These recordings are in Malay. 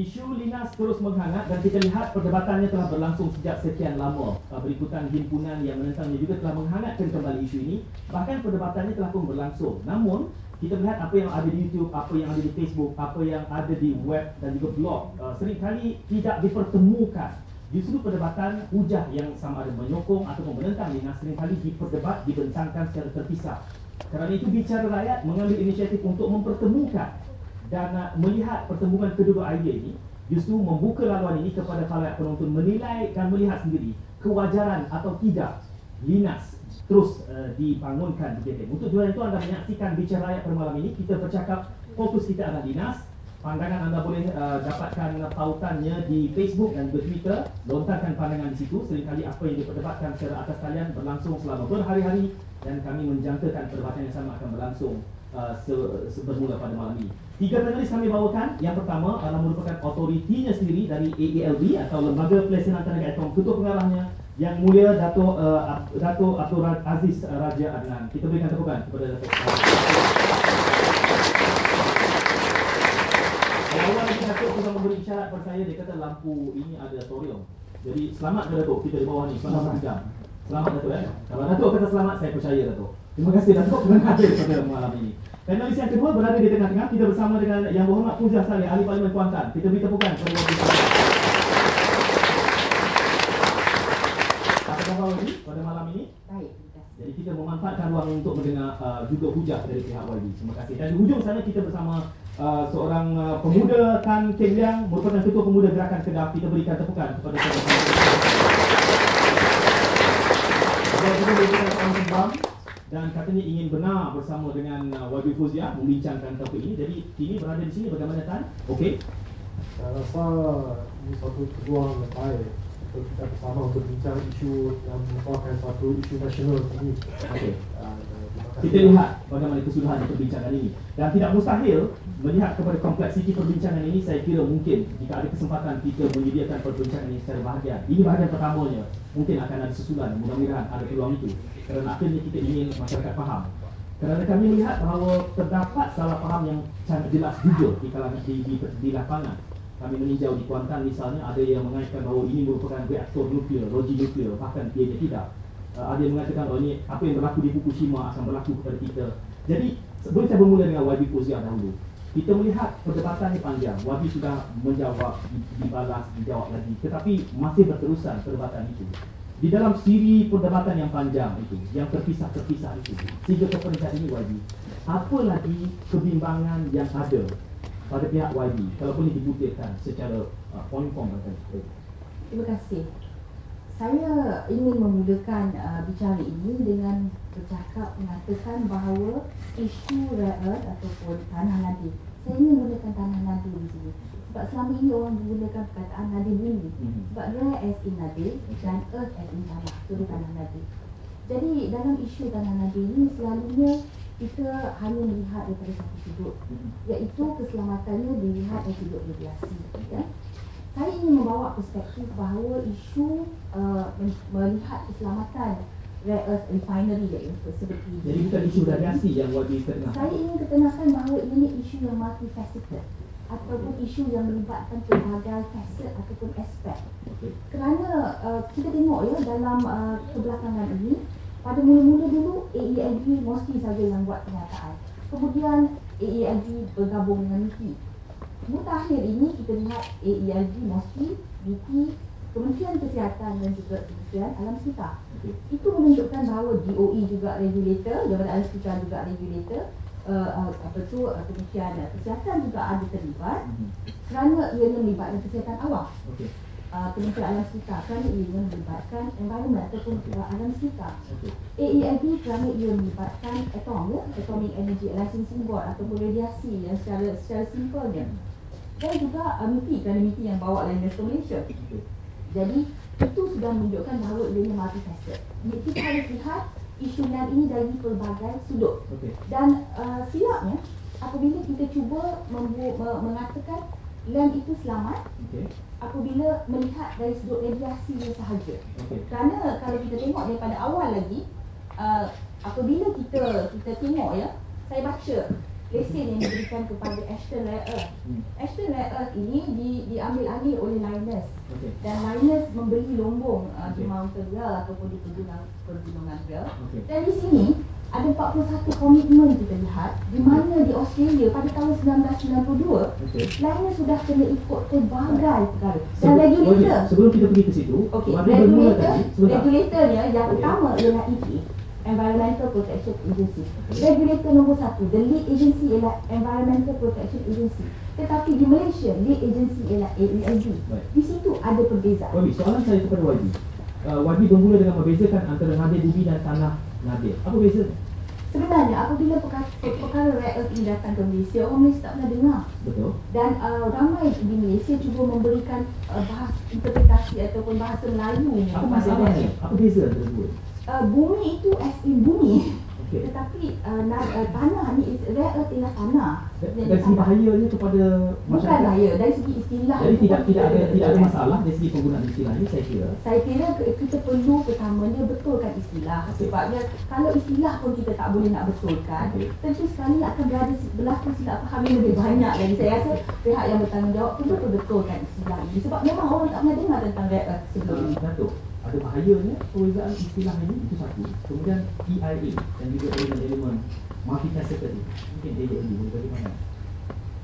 Isu linas terus menghangat dan kita lihat perdebatannya telah berlangsung sejak sekian lama. Berikutan himpunan yang menentangnya juga telah menghangatkan kembali isu ini. Bahkan perdebatannya telah pun berlangsung. Namun, kita melihat apa yang ada di YouTube, apa yang ada di Facebook, apa yang ada di web dan juga blog, seringkali tidak dipertemukan. Justru perdebatan hujah yang sama ada menyokong atau menentang linas seringkali diperdebat, dibentangkan secara terpisah. Kerana itu Bicara Rakyat mengambil inisiatif untuk mempertemukan dan melihat pertemuan kedua idea ini, justru membuka laluan ini kepada khalayak penonton menilai dan melihat sendiri kewajaran atau tidak linas terus dibangunkan di JKM. Untuk tujuan itu anda menyaksikan Bicara Rakyat pada malam ini. Kita bercakap, fokus kita adalah linas. Pandangan anda boleh dapatkan pautannya di Facebook dan juga Twitter. Lontarkan pandangan di situ. Seringkali apa yang diperdebatkan secara atas talian berlangsung selama berhari-hari dan kami menjangkakan perdebatan yang sama akan berlangsung bermula pada malam ini. 3 panelis kami bawakan. Yang pertama adalah merupakan otoritinya sendiri dari AELB atau Lembaga Pelaksanaan Tenaga Atom, Ketua Pengarahnya Yang Mulia Dato' Abdul Aziz Raja Adnan. Kita berikan tepukan kepada Dato'. Awal ini Dato' sudah memberi isyarat kepada saya. Dia kata lampu ini ada torium. Jadi selamat ke Dato', kita di bawah ni selamat 1 jam. Selamat Dato' ya. Kalau Dato' kata selamat, saya percaya Dato'. Terima kasih Dato' kerana hadir pada malam ini. Panelis yang kedua berada di tengah-tengah. Kita bersama dengan Yang Berhormat Fuzia Saleh, Ahli Parlimen Kuantan. Kita beri tepukan kepada Wakil Presiden. Apa khabar ini pada malam ini? Baik. Jadi kita memanfaatkan ruang untuk mendengar juga hujah dari pihak YB. Terima kasih. Dan di hujung sana kita bersama seorang pemuda Tan Keng Liang, merupakan Ketua Pemuda Gerakan Kedah. Kita berikan tepukan kepada saudara-saudara. Dan katanya ingin benar bersama dengan YB Fuzia membincangkan topik ini. Jadi kini berada di sini, bagaimana Tan? Okey. Saya rasa ini satu peluang yang baik untuk kita bersama untuk bincang isu yang merupakan satu isu nasional ini. Okey. Kita lihat bagaimana kesudahan perbincangan ini. Dan tidak mustahil melihat kepada kompleksiti perbincangan ini. Saya kira mungkin jika ada kesempatan kita menyediakan perbincangan ini secara bahagian. Ini bahagian pertamanya. Mungkin akan ada susulan, mudah-mudahan ada peluang itu. Kerana akhirnya kita ingin masyarakat faham. Kerana kami melihat bahawa terdapat salah faham yang sangat jelas juga di kalangan di lapangan. Kami meninjau di Kuantan misalnya, ada yang mengaitkan bahawa ini merupakan reaktor nuklear, loji nuklear, bahkan ianya tidak. Ada yang mengatakan bahawa ini apa yang berlaku di Fukushima akan berlaku kepada kita. Jadi sebelum saya bermula dengan YB Fuzia dahulu, kita melihat perdebatan ini panjang. YB sudah menjawab, dibalas, dijawab lagi. Tetapi masih berterusan perdebatan itu. Di dalam siri perdebatan yang panjang itu, yang terpisah-terpisah itu, sehingga ke peringkat ini YB, apa lagi kebimbangan yang ada pada pihak YB kalaupun ini dibutirkan secara poin-poin? Terima kasih. Saya ingin memulakan bicara ini dengan bercakap mengatakan bahawa isu rare earth ataupun tanah nadir. Saya ingin menggunakan tanah nadir di sini. Sebab selama ini orang menggunakan perkataan nadir bumi. Sebab rare as in nadir dan earth as in tanah. Itu tanah nadir. Jadi dalam isu tanah nadir ini selalunya kita hanya melihat daripada satu sudut, iaitu keselamatannya dilihat dari sudut radiasi. Ya? Saya ingin membawa perspektif bahawa isu melihat keselamatan rare earth refinery seperti ini. Jadi bukan isu radiasi yang YB ketengah. Saya ingin ketengakan bahawa ini isu yang multifaceted ataupun isu yang melibatkan pelbagai facet ataupun aspek. Kerana kita tengok ya dalam kebelakangan ini, pada mula-mula dulu AELB mostly saja yang buat pernyataan. Kemudian AELB bergabung dengan MITI. Mutakhir ini kita lihat AELB mostly, MITI, Kementerian Kesihatan dan juga Kementerian Alam Sekitar. Itu menunjukkan bahawa DOE juga regulator, Jabatan Alam Sekitar juga regulator, Kementerian Kesihatan juga ada terlibat kerana ianya melibatkan kesihatan awam. Kementerian Alam Sekitar kerana ia melibatkan environment ataupun alam sekitar. AELB kerana ia melibatkan atom, Atomic Energy Licensing Board ataupun radiasi yang secara simpelnya. Dan juga MITI kerana MITI yang bawa Landmass Malaysia. Jadi itu sudah menunjukkan bahawa ianya multifaceted. Kita harus lihat isu land ini dari pelbagai sudut. Dan silapnya apabila kita cuba mengatakan land itu selamat, apabila melihat dari sudut radiasi sahaja. Kerana kalau kita tengok daripada awal lagi, apabila kita tengok ya, saya baca lesen yang diberikan kepada Ashton Rare Earth. Ashton Rare Earth ini diambil alih oleh Lynas. Dan Lynas membeli lombong di Mount Tyrrell ataupun di Pegunungan Tyrrell. Dan di sini ada 41 komitmen kita lihat, di mana di Australia pada tahun 1992 Lynas sudah kena ikut pelbagai perkara. Dan regulator, sebelum kita pergi ke situ, regulatornya yang utama ialah EPA, Environmental Protection Agency. Regulator nombor 1, the lead agency ialah Environmental Protection Agency. Tetapi di Malaysia, lead agency ialah AELB. Di situ ada perbezaan. Soalan saya kepada Wadi. Wadi bermula dengan membezakan antara nadir bumi dan tanah nadir. Apa bezanya? Sebenarnya apabila perkara rare earth ini datang ke Malaysia, orang Malaysia tak pernah dengar. Betul. Dan ramai di Malaysia cuba memberikan bahasa interpretasi ataupun bahasa Melayu. Apa masalahnya? Apa beza antara dua? Bumi itu as in bumi. Tetapi tanah ni rare earth ialah tanah. Dari segi bahayanya kepada masyarakat? Bukan bahaya, dari segi istilah. Jadi tidak ada masalah dari segi penggunaan istilah ini, saya kira kita perlu pertamanya betulkan istilah. Sebabnya kalau istilah pun kita tak boleh nak betulkan, tentu sekali akan berlaku silap faham yang lebih banyak lagi. Saya rasa pihak yang bertanggungjawab perlu betulkan istilah ini. Sebab memang orang tak pernah dengar tentang rare earth sebelum ini. Datuk, ada bahayanya perbezaan istilah ini, itu satu. Kemudian EIA dan juga elemen-elemen multifaceted ini. Mungkin dia lebih bagaimana?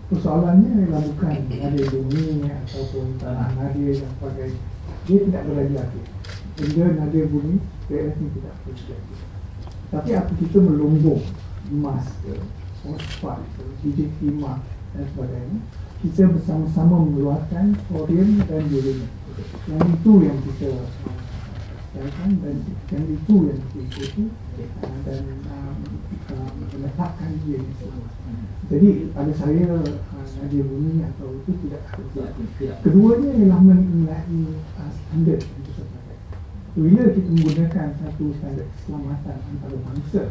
Persoalannya ialah bukan nadir bumi ataupun tanah nadir dan sebagainya. Dia tidak berlagi-lagi. Benda nadir bumi, PLS ni tidak berlagi-lagi. Tapi apa kita melombong emas ke, fosfat ke, biji timah dan sebagainya, kita bersama-sama mengeluarkan thorium dan uranium. Yang itu yang kita dan yang itu yang kita ikuti dan meletakkan dia di semua. Jadi pada saya nadir bumi atau itu tidak. Keduanya ialah mengenai standard yang kita pakai. Bila kita menggunakan satu standard keselamatan antarabangsa,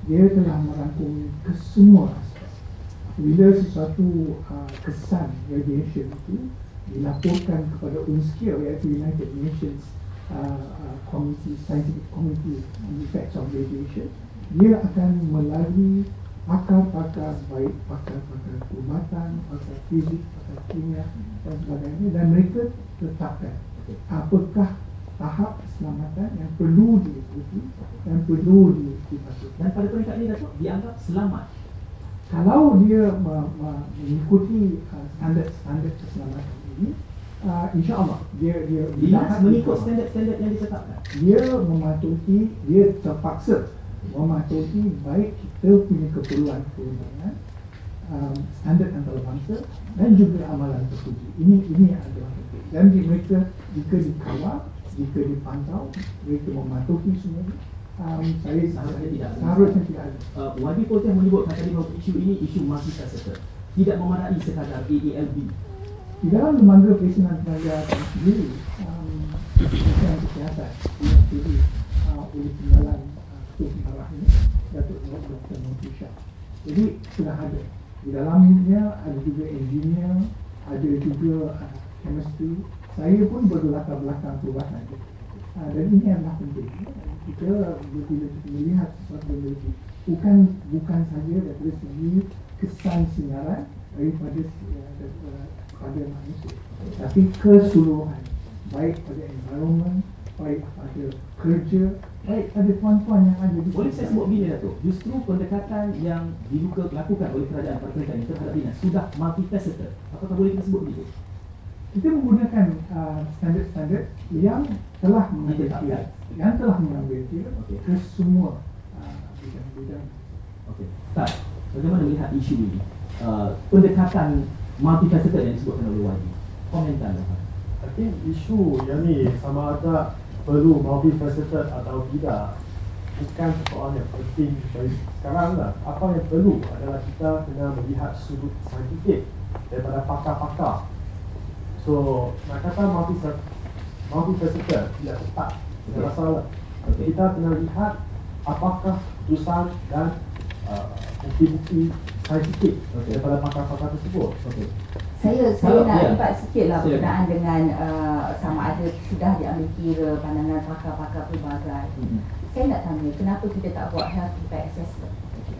dia telah merangkumi kesemua aspek. Bila sesuatu kesan radiation itu dilaporkan kepada UNSCEAR, iaitu United Nations Scientific Committee on the Effects of Radiation, dia akan melalui pakar-pakar, baik pakar-pakar perubatan, pakar fizik, pakar kimia dan sebagainya, dan mereka tetapkan apakah tahap keselamatan yang perlu diikuti dan perlu dipatuhi. Dan pada peringkat ini Datuk dianggap selamat kalau dia mengikuti standard keselamatan ini. InsyaAllah dia mengikut standard yang ditetapkan. Dia mematuhi, dia terpaksa mematuhi baik kita punya keperluan perundangan, standard antarabangsa dan juga amalan terpuji. Ini yang adalah penting. Dan mereka jika dikawal, jika dipantau, mereka mematuhi semua. Seharusnya tidak ada. Wadi Polteh menyebutkan tadi bahawa isu ini isu multifaceted, tidak memadai sekadar AELB. Di dalam lembaga pesanan tenaga sendiri, pesanan kesihatan diwakili oleh pimpinan Ketua Pengarah ini, Datuk Dr. Nurul. Jadi sudah ada. Di dalamnya ada juga engineer, ada juga chemistry. Saya pun berlatar belakang perubatan. Dan ini adalah penting. Kita bila melihat sesuatu benda itu, bukan saja dari segi kesan sinaran daripada manusia, tapi keseluruhan, baik pada environment, baik pada kerja, baik pada tuan-tuan yang ada di. Boleh saya sebut bila Datuk? Justru pendekatan yang dilakukan oleh kerajaan pada ketika ini terhadap dinas sudah multifaceted. Apakah boleh kita sebut begitu? Kita menggunakan standard-standard yang telah mengambil kira ke semua bidang-bidang. Okey. Tak. Bagaimana melihat isu ini? Pendekatan multifaceted yang disebutkan oleh Wadi. Komentar lah. I think isu yang ni sama ada perlu multifaceted atau tidak bukan persoalan yang penting dari sekarang lah. Apa yang perlu adalah kita kena melihat sudut saintifik daripada pakar-pakar. So, nak kata multifaceted tidak tepat, tidak masalah. Kita kena lihat apakah keputusan dan bukti-bukti saintifik daripada pakar-pakar tersebut. Saya nak libat sikit lah berkenaan dengan sama ada sudah diambil kira pandangan pakar-pakar pelbagai. Saya nak tanya, kenapa kita tak buat health impact assessment?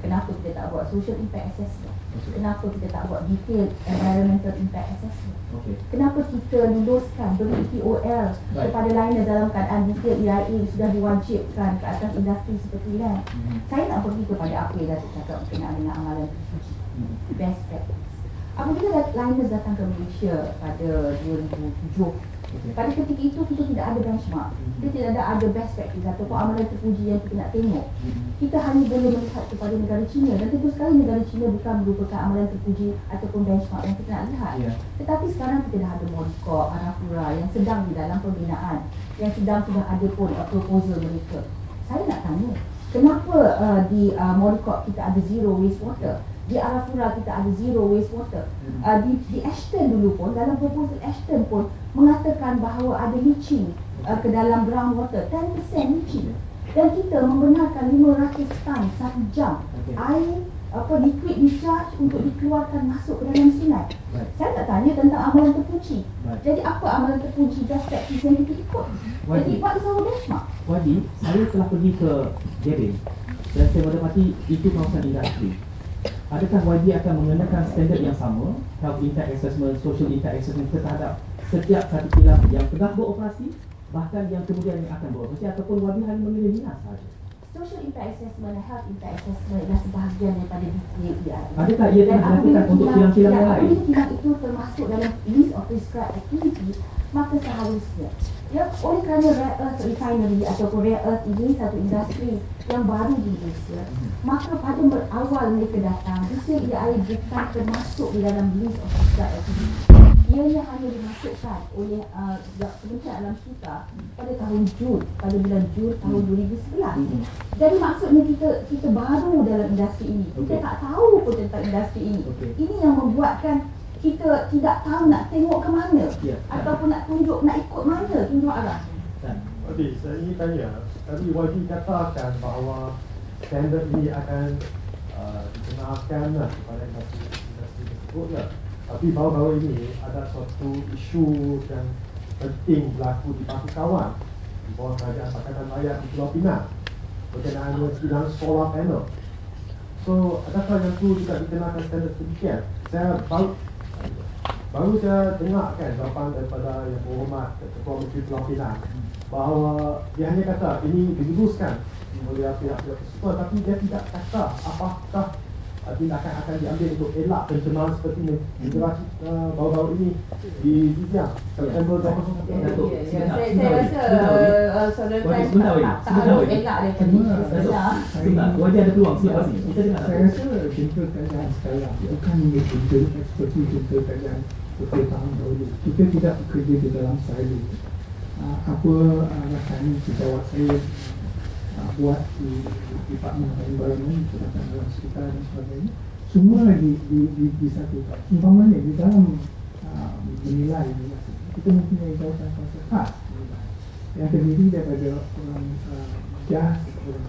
Kenapa kita tak buat social impact assessment? Kenapa kita tak buat detailed environmental impact assessment? Kenapa kita luluskan beri EPOL kepada liner dalam keadaan detail EIA sudah diwajibkan ke atas industri seperti ini? Saya nak pergi kepada apa yang Datuk cakap berkenaan dengan amalan terpuji, best practice. Apabila liners datang ke Malaysia pada 2007, pada ketika itu kita tidak ada benchmark, kita tidak ada best practice ataupun amalan terpuji yang kita nak tengok. Kita hanya boleh melihat kepada negara China, dan tentu sekali negara China bukan merupakan amalan terpuji ataupun benchmark yang kita nak lihat. Tetapi sekarang kita dah ada Modicop, Arafura yang sedang di dalam pembinaan, yang sedang sudah ada pun proposal mereka. Saya nak tanya, kenapa di Modicop kita ada zero wastewater? Di Arafura kita ada zero wastewater. Di Ashton dulu pun, dalam proposal Ashton pun mengatakan bahawa ada leaching ke dalam groundwater, 10% leaching. Dan kita membenarkan 500 tan satu jam air liquid discharge untuk dikeluarkan masuk ke dalam sungai. Saya nak tanya tentang amalan terpuji. Jadi apa amalan terpuji best practice yang kita ikut? Jadi what is our benchmark? Wadi, saya telah pergi ke Gebeng dan saya mendapati itu kawasan industri. Adakah YB akan mengenakan standard yang sama, health impact assessment, social impact assessment terhadap setiap satu kilang yang tengah beroperasi, bahkan yang kemudian yang akan beroperasi, ataupun YB hanya memilih dinas sahaja? Social impact assessment dan health impact assessment adalah sebahagian daripada DPA. Adakah ia telah dilakukan untuk kilang-kilang yang lain? Apabila kilang itu termasuk dalam list of prescribed activity, maka seharusnya oleh kerana rare earth refinery ataupun rare earth ini satu industri yang baru di Malaysia, maka pada awal mereka datang, DCEI bukan termasuk di dalam list of prescribed activity. Ianya hanya dimasukkan oleh Kementerian Alam Sekitar pada tahun Jun, pada bulan Jun tahun 2011. Jadi maksudnya kita baru dalam industri ini, kita tak tahu pun tentang industri ini. Ini yang membuatkan kita tidak tahu nak tengok ke mana, ataupun nak tunjuk, nak ikut mana tunjuk arah. Okey, saya ingin tanya, tadi YB katakan bahawa standard ini akan dikenalkan kepada industri tersebut lah. Tapi baru-baru ini ada suatu isu yang penting berlaku di Paku Kawan di bawah Kerajaan Pakatan Rakyat di Pulau Pinang berkenaan dengan bidang solar panel. So, adakah yang itu juga dikenalkan standard sedemikian? Saya baru saya dengarkan jawapan daripada yang berhormat Ketua Menteri Pulau Pinang bahawa dia hanya kata ini diluluskan oleh pihak-pihak persekutuan, tapi dia tidak kata apakah tindakan akan diambil untuk elak pencemaran seperti ini. Baru-baru ini di Biang September 2021. Saya rasa saudara tak harus elak daripada ini. Wajah ada peluang, siapa sini? Kita dengar. Saya rasa contoh keadaan sekarang bukan hanya contoh seperti contoh keadaan beberapa tahun dahulu. Kita tidak bekerja di dalam silo. Apa rasanya sejawat saya buat di Department of Environment, Kementerian Alam Sekitar dan sebagainya, semua di satu. Umpamanya di dalam menilai kita mempunyai kawasan-kawasan khas yang terdiri daripada orang JAS, orang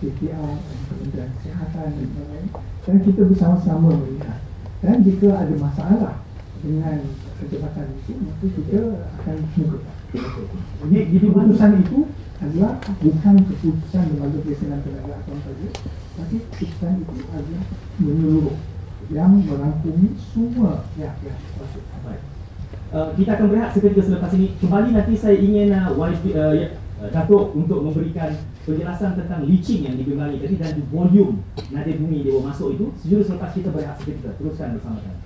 KPR, Kementerian Kesihatan dan sebagainya, dan kita bersama-sama melihat. Dan jika ada masalah dengan kecepatan itu, maka kita akan menggunakan. Jadi keputusan itu adalah bukan keputusan lembaga Presiden Tenaga Atom saja, tapi keputusan itu adalah menyeluruh yang merangkumi semua pihak-pihak termasuk. Kita akan berehat seketika selepas ini. Kembali nanti saya ingin Datuk untuk memberikan penjelasan tentang leaching yang dibimbangi tadi dan volume nadi bumi dia masuk itu. Sejurus selepas kita berehat seketika. Teruskan bersama kami.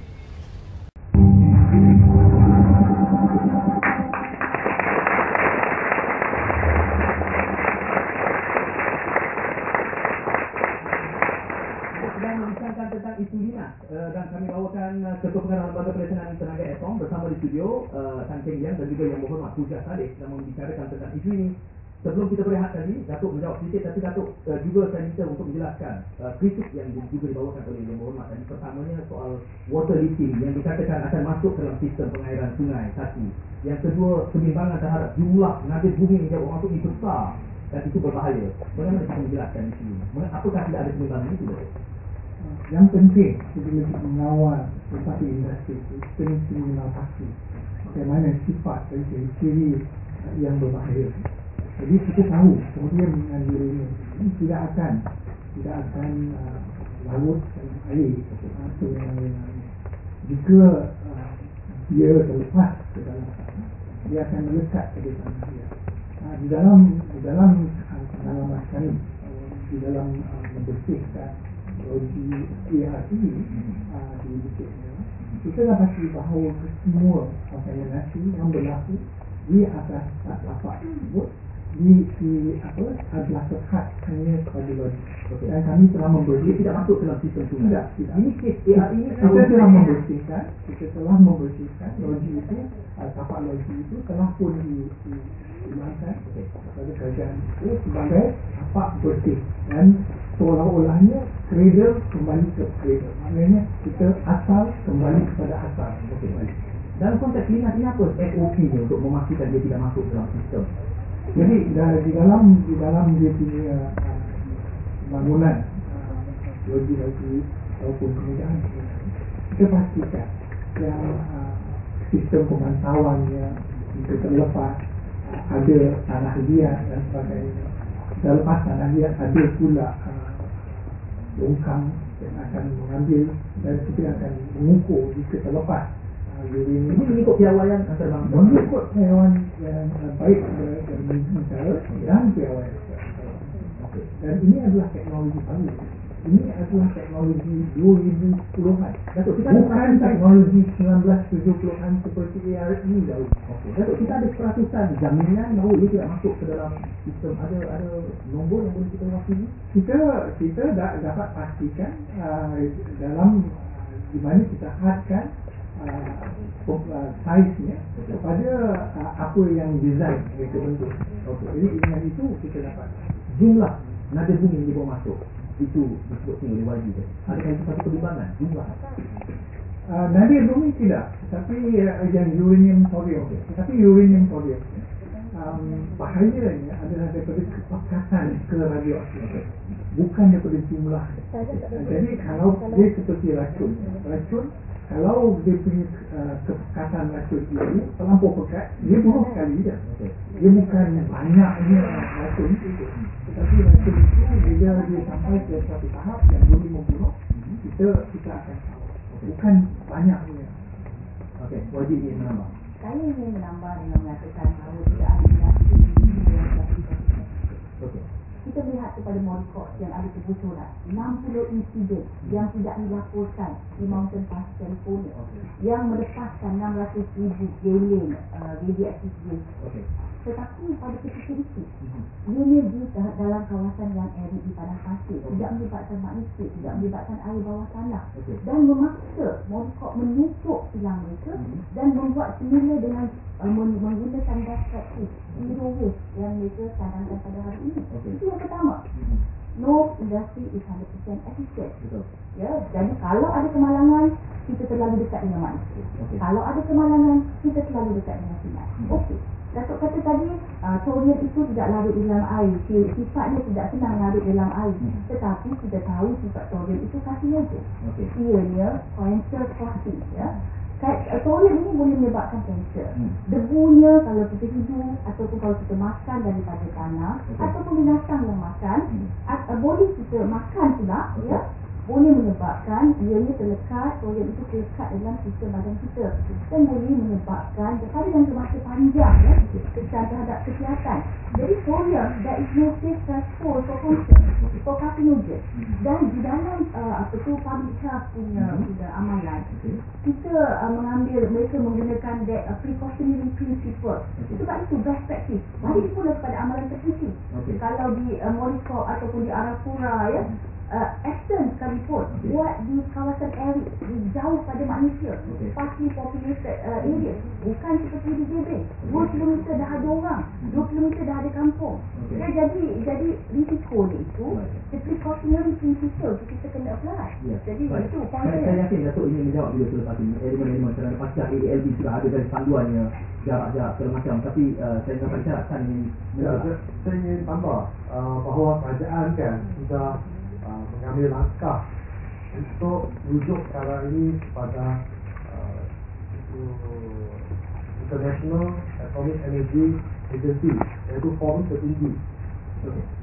Dan kami bawakan Ketua Pengarah Lembaga Pelaksanaan Tenaga Atom bersama di studio Tan Keng Liang dan juga Yang Berhormat Pujat Sadek yang membicarakan tentang isu ini. Sebelum kita berehat tadi, Datuk menjawab sedikit, tapi Datuk juga saya minta untuk menjelaskan kritik yang juga dibawakan oleh Yang Berhormat tadi. Pertamanya soal water leaking yang dikatakan akan masuk dalam sistem pengairan sungai satu. Yang kedua, kebimbangan terhadap jumlah nadi bumi yang masuk ini besar dan itu berbahaya. Bagaimana kita menjelaskan isu ini? Apakah tidak ada kebimbangan itu? Yang penting bila kita mengawal satu industri itu, kita mesti mengenal pasti bagaimana sifat dan ciri yang berbahaya. Jadi kita tahu kemudian dengan diri ini tidak akan laut dan air, sungai. Jika dia terlepas ke dalam tanah, dia akan melekat pada tanah dia. Di dalam pengalaman kami, di dalam membersihkan teknologi ART di Bukit Merah, kita dapati bahawa semua kontaminasi yang berlaku di atas tapak tersebut adalah terhad hanya kepada logi. Dan kami telah membersihkan, tidak masuk dalam sistem sungai. Tidak. Ini kes ART ini kita telah membersihkan logi itu, tapak logi itu telah pun diimankan kepada kerajaan itu sebagai tapak bersih, dan seolah-olahnya cradle kembali ke cradle. Maknanya kita asal kembali kepada asal. Dalam konteks ini apa SOP ni untuk memastikan dia tidak masuk dalam sistem? Jadi di dalam dia punya bangunan logi ataupun penggunaan, kita pastikan yang sistem pemantauannya itu terlepas, ada tanah liat dan sebagainya. Selepas tanah liat ada pula longkang yang akan mengambil, dan kita akan mengukur jika terlepas ini mengikut piawaian antarabangsa, mengikut piawaian yang baik dari negara dan piawaian. Dan ini adalah teknologi baru. Ini adalah teknologi 2010-an. Bukan teknologi 1970-an seperti ART ini dahulu. Datuk, kita ada peratusan jaminan bahawa ia tidak masuk ke dalam sistem. Ada nombor yang boleh kita wakili? Kita dapat pastikan dalam di mana kita hadkan saiznya kepada apa yang design mereka bentuk. Jadi dengan itu kita dapat Jumlah nada bumi yang dibawa masuk itu disebutkan oleh YB. Adakah itu satu pertimbangan jumlah? nada bumi tidak, tapi yang uranium thorium. Tapi uranium thorium bahayanya adalah daripada kepekatan ke radioaktif, bukan daripada jumlah. Jadi kalau dia seperti racun, kalau dia punya kepekatan racun itu terlampau pekat, dia bunuh sekali je. Dia bukan banyaknya racun, tetapi racun itu bila dia sampai ke satu tahap yang boleh membunuh, kita akan tahu. Bukan banyaknya. Okey, wajib ingin menambah. Saya ingin menambah dengan mengatakan bahawa tidak ada reaksi yang Okey. kita melihat kepada Morikot yang ada kebocoran 60 insiden yang tidak dilaporkan di Mountain Pass, California, yang melepaskan 600,000 gallon radioaktif waste. Tetapi pada ketika itu ianya di dalam kawasan yang arid di padang pasir, tidak melibatkan manusia, tidak melibatkan air bawah tanah, dan memaksa Morikot menutup kilang mereka dan membuat semula dengan menggunakan best practice zero waste yang mereka canangkan pada hari ini. Itu yang pertama. No industry is 100% efficient. Ya, jadi kalau ada kemalangan, kita terlalu dekat dengan manusia. Kalau ada kemalangan, kita terlalu dekat dengan sinar. Okey. Datuk kata tadi, thorium itu tidak larut di dalam air. Sifatnya tidak senang larut dalam air. Tetapi kita tahu sifat thorium itu kasih saja. Ianya cancer causing. Ya. Thorium ini boleh menyebabkan kanser. Debunya kalau kita hidup, ataupun kalau kita makan daripada tanah, ataupun binatang yang makan, boleh kita makan pula, ya, boleh menyebabkan ianya terlekat, thorium itu terlekat dalam sistem badan kita, dan boleh menyebabkan daripada jangka masa panjang, ya, kesan terhadap kesihatan. Jadi thorium, there is no safe threshold for cancer, for carcinogen. Dan di dalam public health punya amalan, kita mengambil, mereka menggunakan precautionary principle. Sebab itu best practice. Balik pula kepada amalan terpuji. Kalau di Morikot ataupun di Arafura, ya, Aston sekalipun buat di kawasan arid, jauh pada manusia, sparsely populated area, bukan seperti di Gebeng 2 km dah ada orang, 2 km dah ada kampung. Ya, jadi risiko dia itu the precautionary principle kita kena apply. Jadi itu saya yakin Datuk ingin menjawab bila selepas ini elemen-elemen kerana pasca ALB sudah ada dari panduannya, jarak-jarak segala macam, tapi saya dapat isyaratkan ini. Saya ingin tambah bahawa kerajaan kan sudah mengambil langkah untuk rujuk perkara ini kepada International Atomic Energy Agency, iaitu forum tertinggi.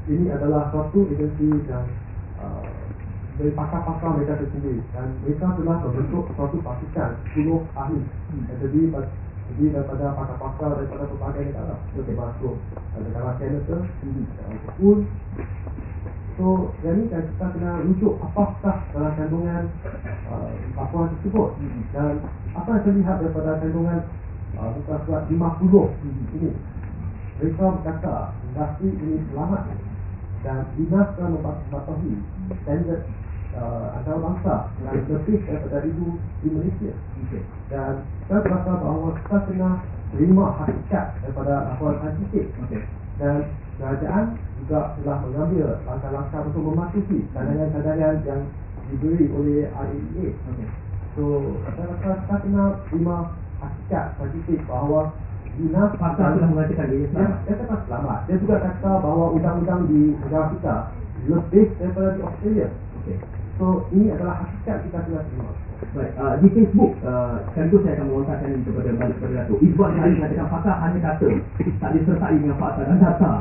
Ini adalah suatu agensi yang dari pakar-pakar mereka tersendiri, dan mereka telah membentuk suatu pasukan 10 ahli yang terdiri daripada pakar-pakar daripada berbagai negara, termasuk negara Canada, Jepun. So, yang ni kita kena rujuk apakah dalam kandungan laporan tersebut, dan apa yang terlihat daripada kandungan bukan surat 50 ini. Mereka berkata industri ini selamat dan dinas telah mematuhi standard antarabangsa yang lebih daripada itu di Malaysia. Dan saya berkata bahawa kita kena terima hakikat daripada laporan saintifik, dan kerajaan juga telah mengambil langkah-langkah untuk mematuhi cadangan-cadangan yang diberi oleh IAEA. So, saya rasa kita kena terima hakikat saintifik bahawa dinas pakar telah mengatakan dia selamat. Dia kata selamat. Dia juga kata bahawa undang-undang di negara kita lebih daripada di Australia. So, ini adalah hakikat kita kena terima. Baik, di Facebook, sekaligus saya akan melontarkan ini kepada Datuk. Izzuan hari mengatakan pakar hanya kata, tak disertai dengan fakta dan data.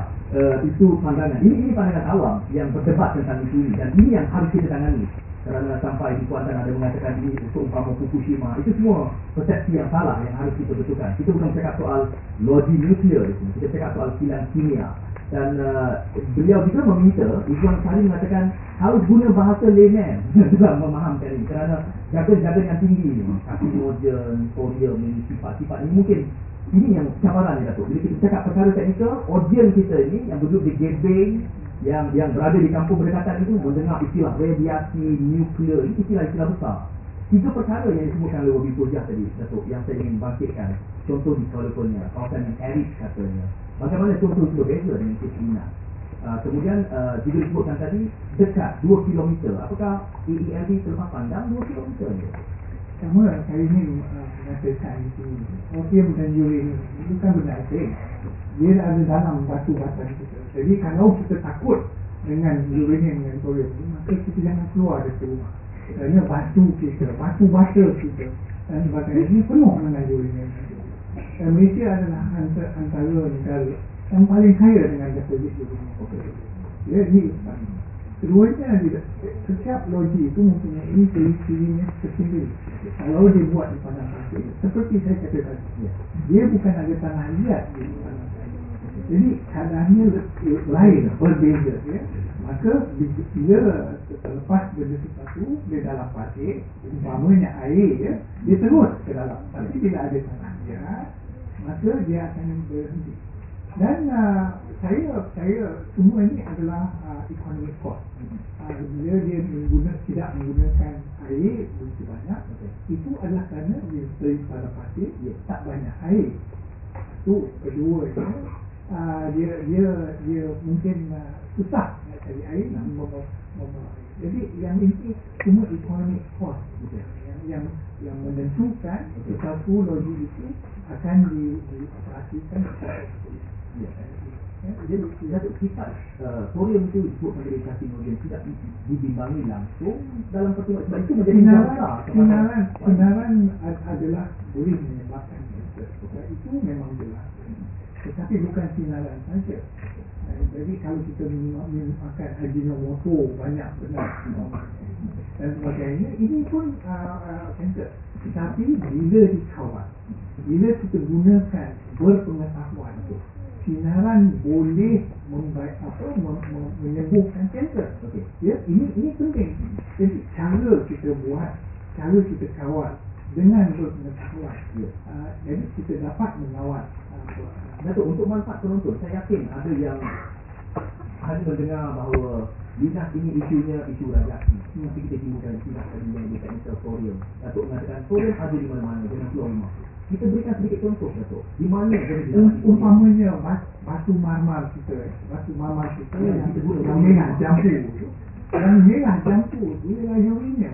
Itu pandangan. Ini pandangan awam yang berdebat tentang isu ini, dan ini yang harus kita tangani. Kerana sampai di Kuantan ada mengatakan ini untuk umpama Fukushima, itu semua persepsi yang salah yang harus kita betulkan. Kita bukan bercakap soal logi nuklear, kita bercakap soal kilang kimia. Dan beliau juga meminta, Izzuan Sari mengatakan harus guna bahasa layman dalam memahamkan ini, kerana jaga-jaga yang tinggi, karsinogen, thorium, ini sifat-sifat ini mungkin ini yang cabaran dia, Datuk. Bila kita cakap perkara teknikal, audiens kita ini yang duduk di Gebeng, yang berada di kampung berdekatan itu mendengar istilah radiasi, nuklear, ini istilah-istilah besar. 3 perkara yang disebutkan oleh Wabi Purjah tadi, Datuk, yang saya ingin bangkitkan. Contoh di California, kawasan yang arid katanya. Bagaimana contoh itu berbeza dengan kes China? Kemudian juga disebutkan tadi dekat 2 km. Apakah AELB terlepas pandang 2 km saja? Sama kali ini mengatakan itu opium dan uranium itu kan benda asing. Dia ada dalam batu batan kita. Jadi kalau kita takut dengan uranium dan thorium, maka kita jangan keluar dari rumah. Kerana batu kita, batu bata kita dan sebagainya ini penuh dengan uranium. Dan Malaysia adalah antara negara yang paling kaya dengan deposit uranium. Ya, ini keduanya setiap logi itu mempunyai ciri-cirinya tersendiri. Kalau dia buat di padang pasir, seperti saya katakan, dia bukan ada tanah liat di padang pasir. Jadi keadaannya lain, berbeza. Ya. Maka bila terlepas benda sesuatu dia dalam pasir, umpamanya air, ya, dia terus ke dalam. Tapi bila ada tanah liat, maka dia akan berhenti. Dan saya semua ini adalah economic cost. Bila dia tidak menggunakan air begitu banyak, itu adalah kerana dia pada pasir tak banyak air. Itu kedua, dia mungkin susah nak cari air, nak membawa. Jadi yang ini semua economic cost yang menentukan sesuatu logi itu akan dioperasikan. Jadi sifat thorium itu disebut menjadi karsinogen tidak dibimbangi langsung dalam pertimbangan, sebab itu menjadi sinaran adalah boleh menyebabkan kanser. Itu memang jelas. Tetapi bukan sinaran saja. Jadi kalau kita makan ajinomoto banyak benar dan sebagainya, ini pun kanser. Tetapi bila dikawal, bila kita gunakan berpengetahuan itu, sinaran boleh menyembuhkan kanser. Ya, ini penting. Jadi cara kita buat, cara kita kawal dengan berpengetahuan. Jadi kita dapat mengawal. Datuk, untuk manfaat penonton, saya yakin ada yang hanya mendengar bahawa dinas ini isunya isu radiasi. Tapi kita timbulkan istilah tadi yang technical thorium. Datuk mengatakan thorium ada di mana-mana, jangan keluar rumah. Kita berikan sedikit contoh, Datuk. Di mana umpamanya batu marmar kita yang kita guna yang merah jampu. Yang merah jampu itu ialah uranium.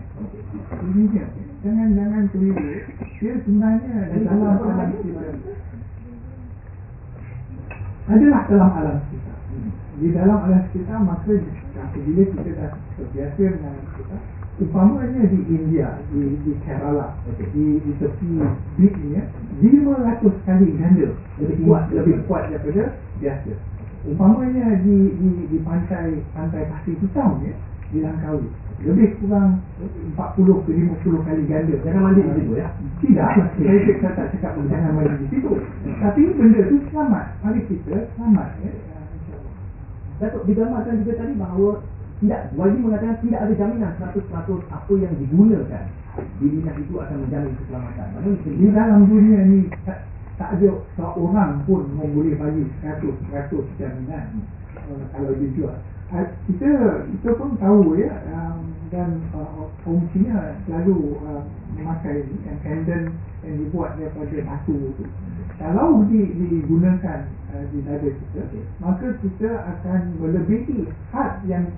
Jangan keliru. Dia sebenarnya dalam alam kita. Adalah dalam alam kita. Di dalam alam kita, maka bila kita dah terbiasa dengan kita, umpamanya di India, di Kerala, di tepi beachnya 500 kali ganda lebih kuat daripada biasa. Umpamanya di pantai Pasir Hitam, ya, bilang kahwin lebih kurang 40 ke 50 kali ganda. Jangan mandi di situ ya. Tidak, saya tak cakap jangan mandi di situ. Tapi benda tu selamat. Mari kita selamat ya. Datuk, digambarkan juga tadi bahawa tidak, YB mengatakan tidak ada jaminan 100% apa yang digunakan di dinas itu akan menjamin keselamatan. Di dalam dunia ni tak ada seorang pun yang boleh bagi 100% jaminan kalau dijual. Kita pun tahu ya, dan orang Cina selalu memakai yang tendon yang dibuat daripada batu tu. Kalau digunakan di dada kita, maka kita akan melebihi had yang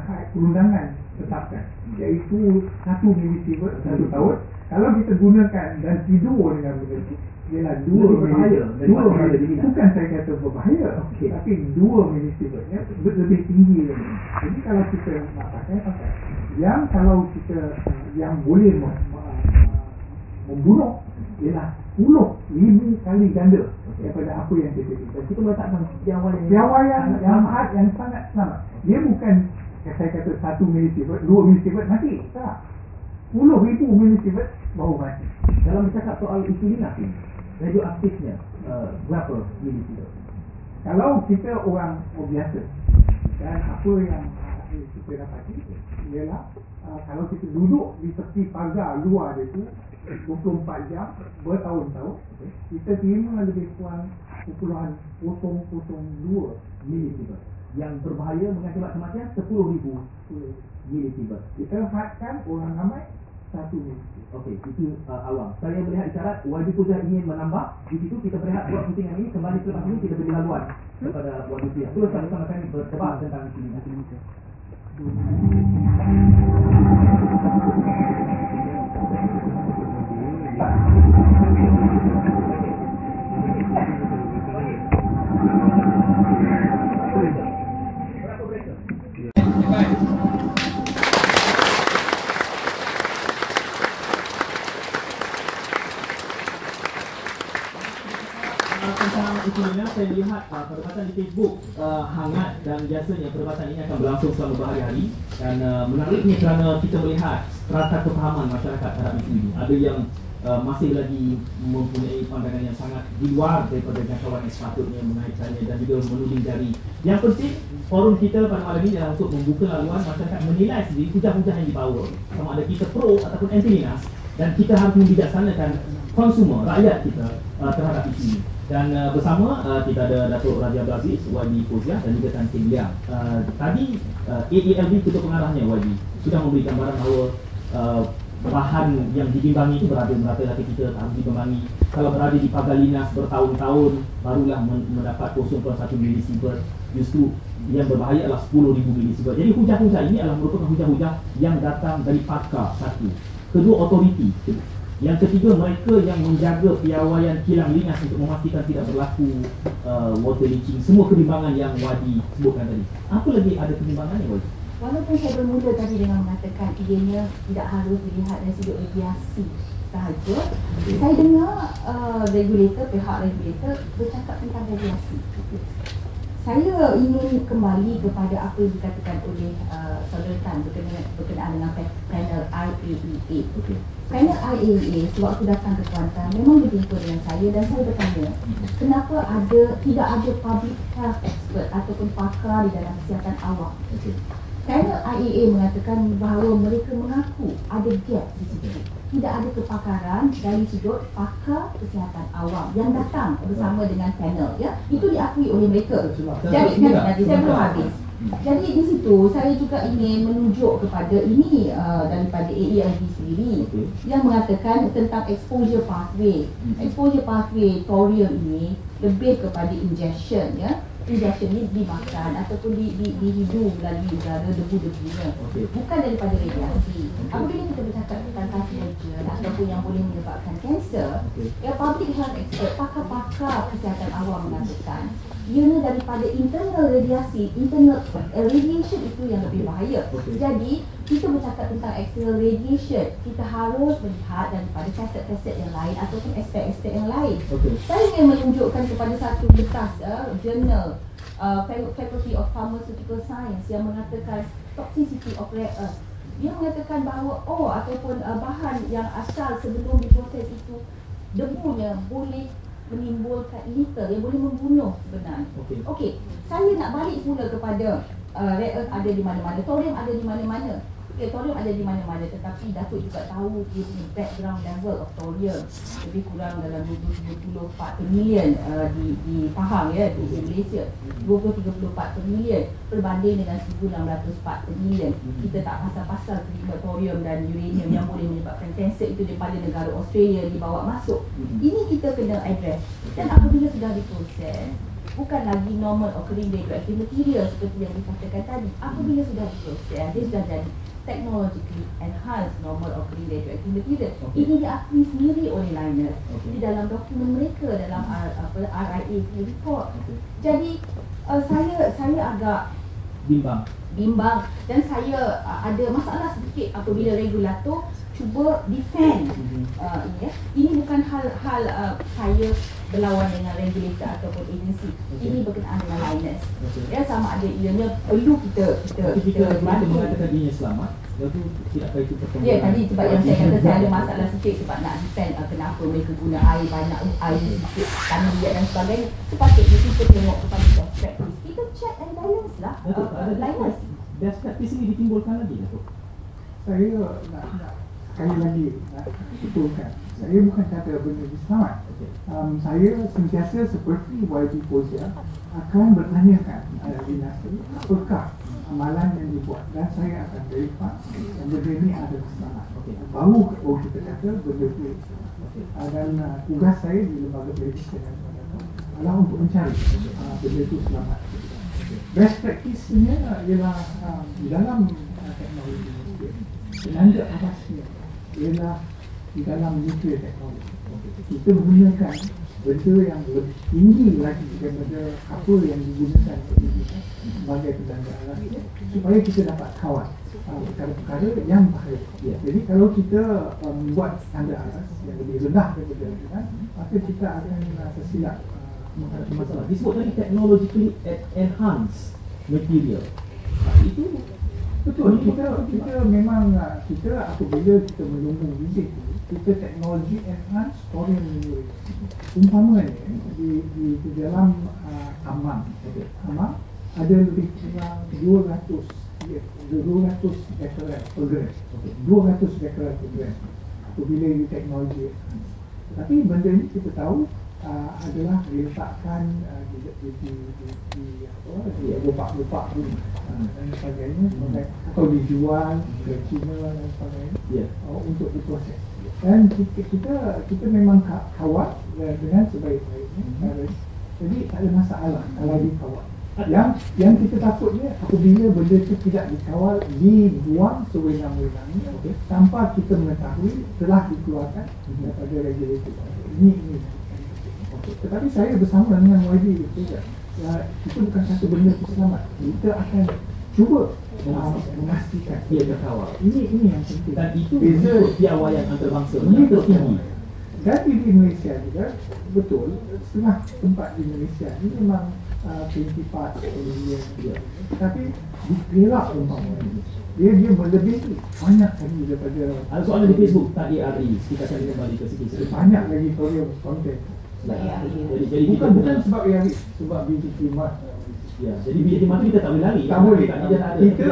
had perundangan tetapkan, iaitu 1 milisievert 1 tahun. Kalau kita gunakan dan tidur dengan benda itu, ialah 2 milisievert. Bukan saya kata berbahaya, tapi 2 milisievert ya, lebih tinggi lagi. Jadi kalau kita nak pakai. Yang kalau kita yang boleh membunuh ialah 10,000 kali ganda daripada apa yang kita lihat. Dan kita meletakkan piawai yang sangat selamat. Dia bukan saya kata 1 milisievert, 2 milisievert mati. Tak. 10,000 milisievert baru mati. Dalam bercakap soal isu dinas ini, radioaktifnya berapa milisievert? Kalau kita orang biasa dan apa yang kita dapati ialah kalau kita duduk di tepi pagar luar dia tu 24 jam bertahun-tahun, kita terima lebih kurang 0.002 milisievert. Yang berbahaya mengakibat kematian 10,000 milisievert. Kita hadkan orang ramai 1 milisievert. Okey, itu awam. Saya melihat isyarat YB Pujah ingin menambah. Di situ kita berehat buat pusingan ini. Kembali selepas ini kita beri laluan kepada YB Pujah. Terus sama-sama kami berdebat tentang isu ini. Saya lihat perdebatan di Facebook hangat dan biasanya perdebatan ini akan berlangsung selama berhari-hari dan menariknya kerana kita melihat strata kefahaman masyarakat terhadap isu ini. Ada yang masih lagi mempunyai pandangan yang sangat di luar daripada jangkauan yang sepatutnya mengaitkannya dan juga menuding jari. Yang penting forum kita pada malam ini adalah untuk membuka laluan masyarakat menilai sendiri hujah-hujah yang dibawa, sama ada kita pro ataupun anti dinas, dan kita harus membijaksanakan konsumer, rakyat kita terhadap isu ini. Dan bersama kita ada Datuk Raja Abdul Aziz, YB Pujah dan juga Tan Kim Liang. Tadi AELB Ketua Pengarahnya YB sudah memberi gambaran bahawa bahan yang dibimbangi itu berada merata-rata kita harus dibimbangi. Kalau berada di pagar linas bertahun-tahun barulah mendapat 0.1 milisievert. Justru yang berbahaya adalah 10,000 milisievert. Jadi hujah-hujah ini adalah merupakan hujah-hujah yang datang dari pakar, satu. Kedua, otoriti. Yang ketiga, mereka yang menjaga piawaian kilang linas untuk memastikan tidak berlaku water leaching. Semua kebimbangan yang Wadi sebutkan tadi. Apa lagi ada kebimbangannya, Wadi? Walaupun saya bermula tadi dengan mengatakan idenya tidak harus dilihat dari sudut radiasi sahaja, saya dengar pihak regulator bercakap tentang radiasi. Saya ingin kembali kepada apa yang dikatakan oleh Saudara Tan berkenaan dengan panel IAEA. Panel IAEA sewaktu datang ke Kuantan memang berjumpa dengan saya dan saya bertanya kenapa tidak ada public health expert ataupun pakar di dalam kesihatan awam. Panel IAEA mengatakan bahawa mereka mengaku ada gap di situ. Tidak ada kepakaran dari sudut pakar kesihatan awam yang datang bersama dengan panel, ya. Itu diakui oleh mereka. Jadi nanti saya belum habis. Jadi di situ saya juga ingin menunjuk kepada ini daripada AELB sendiri yang mengatakan tentang exposure pathway. Exposure pathway thorium ini lebih kepada injection, ya. Injection ni dimakan ataupun dihidu melalui udara debu-debunya, bukan daripada radiasi. Apabila kita bercakap tentang carcinogen ataupun yang boleh menyebabkan kanser, ya, public health expert, pakar-pakar kesihatan awam mengatakan ianya daripada internal radiasi, internal radiation itu yang lebih bahaya. Jadi kita bercakap tentang external radiation, kita harus melihat daripada kaset-kaset yang lain ataupun aspek-aspek yang lain. Saya ingin menunjukkan kepada satu bekas jurnal Faculty of Pharmaceutical Science yang mengatakan toxicity of rare earth. Dia mengatakan bahawa ataupun bahan yang asal sebelum diproses itu debunya boleh menimbulkan lethal, yang boleh membunuh sebenarnya. Okey, saya nak balik pula kepada rare earth ada di mana-mana, thorium ada di mana-mana. Thorium ada di mana-mana, tetapi Datuk juga tahu dia punya background level of thorium lebih kurang dalam 20-30 part per million di Pahang ya, di Malaysia 20-30 part per million berbanding dengan 1600 part per million. Kita tak pasal-pasal terima thorium dan uranium yang boleh menyebabkan kanser itu daripada negara Australia dibawa masuk. Ini kita kena address, dan apabila sudah diproses bukan lagi normal occurring radioactive material seperti yang dikatakan tadi. Apabila sudah diproses, dia sudah jadi technologically enhanced normal occurring radioactive material. Ini diakui sendiri oleh Lynas di dalam dokumen mereka dalam RIA report. Jadi saya agak bimbang dan saya ada masalah sedikit apabila regulator cuba defend ini bukan hal saya berlawan dengan regulator ataupun agensi. Ini berkenaan dengan Lynas. Ya, sama ada ianya perlu kita mengatakan dirinya selamat, lalu tidak kait itu. Ya, tadi sebab yang saya kata saya ada masalah sikit sebab nak defend kenapa mereka guna air banyak, air sikit, tanah liat dan sebagainya. Sepatutnya kita tengok kepada best practice. Kita check and balance lah Lynas. Best practice ini ditimbulkan lagi, Datuk? Saya nak sekali lagi nak betulkan, saya bukan kata benda ini selamat. Saya sentiasa seperti YB Kozia akan bertanyakan Lynas apakah amalan yang dibuat, dan saya akan verify yang benda ini ada selamat. Baru kita kata benda itu dan tugas saya di lembaga pendidikan adalah untuk mencari benda itu selamat. Best practice-nya ialah di dalam teknologi nuklear, tenaga asasnya ialah di dalam nuklear teknologi. Kita menggunakan benda yang lebih tinggi lagi daripada apa yang digunakan sebagai tenaga alas supaya kita dapat kawal perkara-perkara yang bahaya. Jadi kalau kita membuat standar alas yang lebih rendah daripada itu, maka kita akan tersilap masalah. Disebut tadi technologically enhanced material. Itu betul. Kita memang apabila kita melumbung bibit kita teknologi enhanced thorium mineral. Umpamanya di dalam Amang ada lebih kurang 200 becquerel per gram. 200 becquerel per gram apabila teknologi enhanced. Tapi benda ini kita tahu adalah diletakkan di lupak-lupak dan sebagainya, atau dijual ke China dan sebagainya untuk diproses. Dan kita memang kawal dengan sebaik-baiknya. Jadi tak ada masalah kalau dikawal. Yang kita takutnya apabila benda itu tidak dikawal, dibuang sewenang-wenangnya tanpa kita mengetahui telah dikeluarkan daripada regulator. Ini. Tetapi saya bersama dengan YB juga. Kita bukan satu benda itu selamat. Kita akan cuba memastikan dia terkawal. Ini yang penting. Dan itu piawaian antarabangsa yang tertinggi. Jadi di Malaysia juga betul, setengah tempat di Malaysia ini memang 20 part dia. Tapi di Perak umpamanya dia melebihi banyak lagi daripada. Ada soalan di Facebook tadi RI, kita akan kembali ke sikit. Banyak lagi thorium content. Jadi bukan sebab yang sebab BGT mat. Ya, jadi BGT mat kita tak boleh lari. Tak boleh. Kita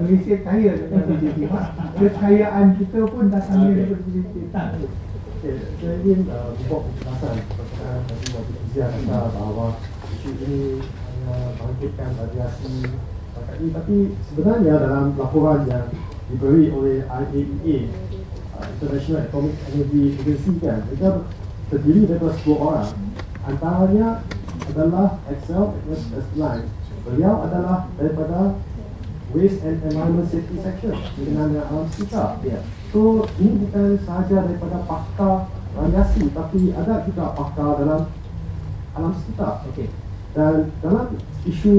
Malaysia kaya dengan BGT mat. Kekayaan kita pun datang daripada BGT mat. Saya ingin buat penjelasan tadi waktu Izia kata bahawa isu ini hanya bangkitkan radiasi bakat ini, tapi sebenarnya dalam laporan yang diberi oleh IAEA, International Atomic Energy Agency kan, mereka terdiri daripada 10 orang. Antaranya adalah Excel Line. Beliau adalah daripada Waste and Environment Safety Section berkenaan dengan alam sekitar. So ini bukan sahaja daripada pakar radiasi, tapi ada juga pakar dalam alam sekitar. Dan dalam isu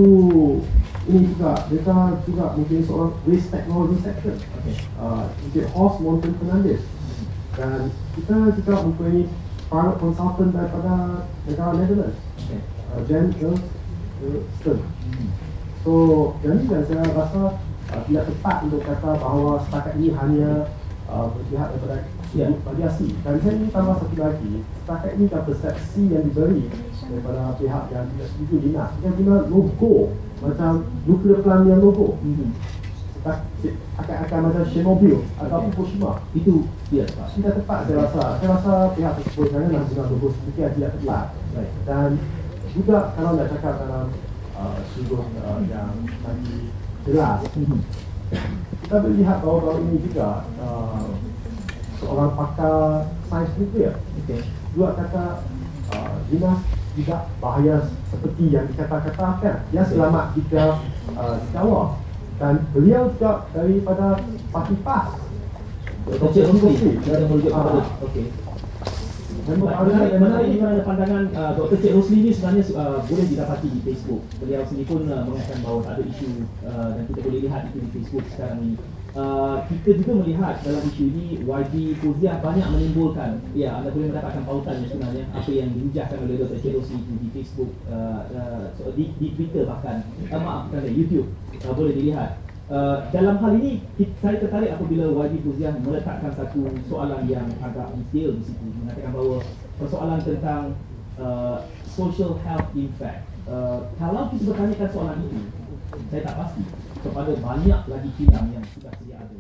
ini juga mereka juga mungkin seorang Waste Technology Section, Encik Horst Monton Fernandez. Dan kita juga mempunyai private consultant daripada negara Netherlands, Jan Elston. So So jadi saya rasa tidak tepat untuk kata bahawa setakat ini hanya berpihak daripada sudut variasi. Dan saya ingin tambah satu lagi, setakat ini kan persepsi yang diberi daripada pihak yang tidak setuju dinas, yang guna logo macam nuclear plant yang logo akan macam Chernobyl atau Fukushima. Itu Pak. Tidak tepat saya rasa pihak tersebut janganlah guna logo sedikit tidak tepat. Dan juga kalau nak cakap dalam sudut yang lagi jelas, kita boleh lihat bahawa ini juga seorang pakar sains nuklear juga kata dinas tidak bahaya seperti yang dikata-katakan. Dia selamat jika dikawal. Dan beliau juga daripada parti PAS. Dr. Rosli dari merujuk kepada menarik di mana pandangan Dr. Cik Rosli ni sebenarnya boleh didapati di Facebook. Beliau sendiri pun mengatakan bahawa tak ada isu dan kita boleh lihat itu di Facebook sekarang ini. Kita juga melihat dalam isu ini YB Fauziah banyak menimbulkan, ya, anda boleh mendapatkan pautannya sebenarnya apa yang dihujahkan oleh Dr. Cik Rosli itu di Facebook, di Twitter bahkan, YouTube, boleh dilihat. Dalam hal ini saya tertarik apabila YB Fauziah meletakkan satu soalan yang agak detail di situ, mengatakan bahawa persoalan tentang social health impact. Kalau kita bertanyakan soalan itu, saya tak pasti kepada banyak lagi kilang yang sudah sedia ada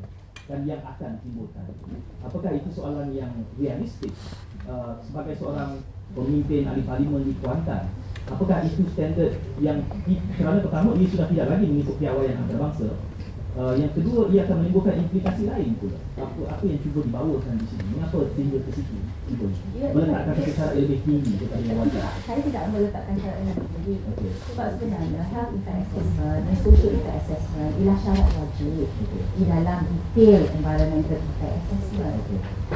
dan yang akan ditimbulkan. Apakah itu soalan yang realistik sebagai seorang pemimpin ahli parlimen di Kuantan? Apakah itu standard yang kerana pertama ia sudah tidak lagi mengikut piawaian antarabangsa. Yang kedua, ia akan menimbulkan implikasi lain pula. Apa yang cuba dibawakan di sini? Mengapa sehingga ke situ? Meletakkan satu syarat lebih tinggi daripada yang wajar. Saya tidak meletakkan syarat yang lebih tinggi. Sebab sebenarnya health impact assessment dan social impact assessment ialah syarat wajib di dalam detail environmental impact assessment.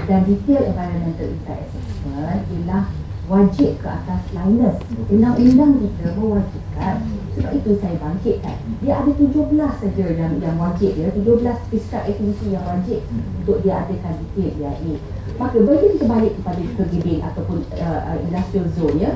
Dan detail environmental impact assessment ialah wajib ke atas liners. Undang-undang kita mewajibkan. Sebab itu saya bangkitkan. Dia ada 17 saja yang wajib, ya, 17 prescribed activity yang wajib untuk dia adakan detail DIA. Maka bagi kita balik kepada pergibing ataupun industrial zone, ya,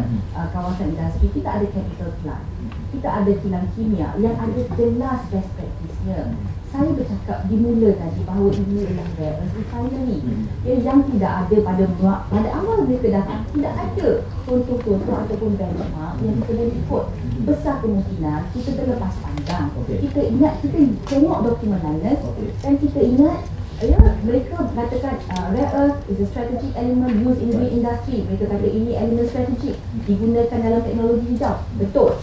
kawasan industri, kita ada capital plant, kita ada kilang kimia yang ada jelas best practice-nya. Saya bercakap dimula tadi bahawa ini adalah rare earth refinery yang tidak ada pada awal mereka datang, tidak ada contoh-contoh ataupun benchmark yang kita boleh ikut. Besar kemungkinan kita terlepas pandang. Kita ingat, kita tengok dokumen liners dan kita ingat, ya, mereka katakan rare earth is a strategic element used in green industry. Mereka kata ini elemen strategik digunakan dalam teknologi hijau. Betul.